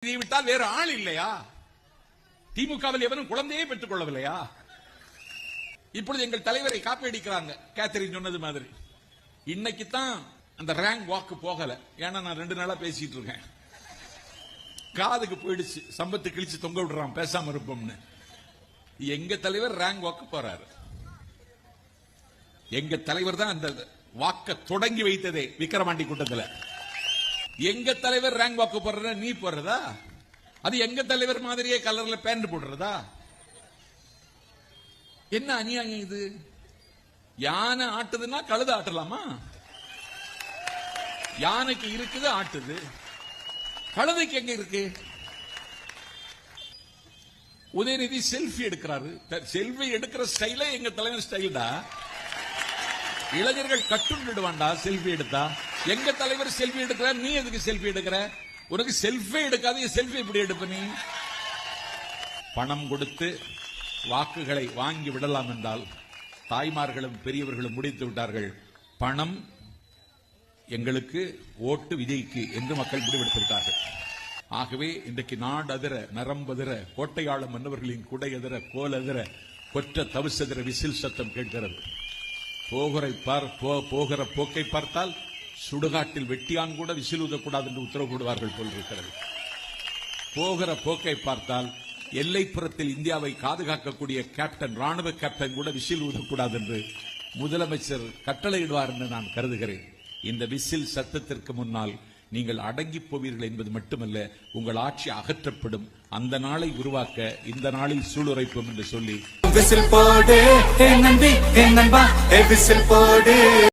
விட்டால் வேறு ஆள் இல்லையா? திமுகவில் எவரும் குழந்தையே பெற்றுக் கொள்ளவில்லையா? இப்பொழுது எங்கள் தலைவரை காப்பீடிக்கிறாங்க. கேத்தரின் சொன்னது மாதிரி இன்னைக்கு தான் அந்த ரேங்க் வாக்கு போகல. ஏன்னா நான் 2 நாளா பேசிட்டு இருக்கேன். காதுக்கு போயிடுச்சு. சம்பத்து கிழிச்சு தொங்க விடுறான் பேசாம இருப்போம்னு. எங்க தலைவர் ரேங்க் வாக்கு போறாரு. எங்க தலைவர் தான் அந்த வாக்க தொடங்கி வைத்ததே விக்கிரவாண்டி கூட்டத்தில். எங்க தலைவர் ரேங்க் வாக்கு போடுற நீ போடுறதா? அது எங்க தலைவர் மாதிரியே கலர்ல பேண்ட் போடுறதா? என்ன அநியாயம் இது? யானை ஆட்டுதுன்னா கழுத ஆட்டலாமா? யானைக்கு இருக்குது ஆட்டுது, கழுதைக்கு எங்க இருக்கு? உதயநிதி செல்ஃபி எடுக்கிறாரு. செல்ஃபி எடுக்கிற ஸ்டைல எங்க தலைவர் ஸ்டைல் தான். இளைஞர்கள் கட்டுண்டுடுவான்டா செல்ஃபி எடுத்தா. எங்க தலைவர் செல்ஃபி எடுக்கிற, நீ எதுக்கு செல்ஃபி எடுக்கிற? உனக்கு செல்ஃபி எடுக்காத, செல்ஃபி எப்படி எடுப்ப நீ? பணம் கொடுத்து வாக்குகளை வாங்கி விடலாம் என்றால் தாய்மார்களும் பெரியவர்களும் முடித்து விட்டார்கள். பணம் எங்களுக்கு, ஓட்டு விஜய்க்கு என்று மக்கள் முடிவெடுத்து விட்டார்கள். ஆகவே இன்றைக்கு நாடதிர நரம்பதிர கோட்டையாளம் மன்னவர்களின் குடையதிர கோலதிர கொற்ற தவிசதிர விசில் சத்தம் கேட்கிறது. போகிற போக்கை பார்த்தால் சுடுகாட்டில் வெட்டியான் கூட விசில் ஊதக்கூடாது என்று உத்தரவு போடுவார்கள் போல் இருக்கிறது. போகிற போக்கை பார்த்தால் எல்லைப்புறத்தில் இந்தியாவை பாதுகாக்கக்கூடிய கேப்டன், ராணுவ கேப்டன் கூட விசில் ஊதக்கூடாது என்று முதலமைச்சர் கட்டளையிடுவார் என்று நான் கருதுகிறேன். இந்த விசில் சத்தத்திற்கு முன்னால் நீங்கள் அடங்கி போவீர்கள் என்பது மட்டுமல்ல, உங்கள் ஆட்சி அகற்றப்படும். அந்த நாளை உருவாக்க இந்த நாளில் சூளுரைப்போம் என்று சொல்லி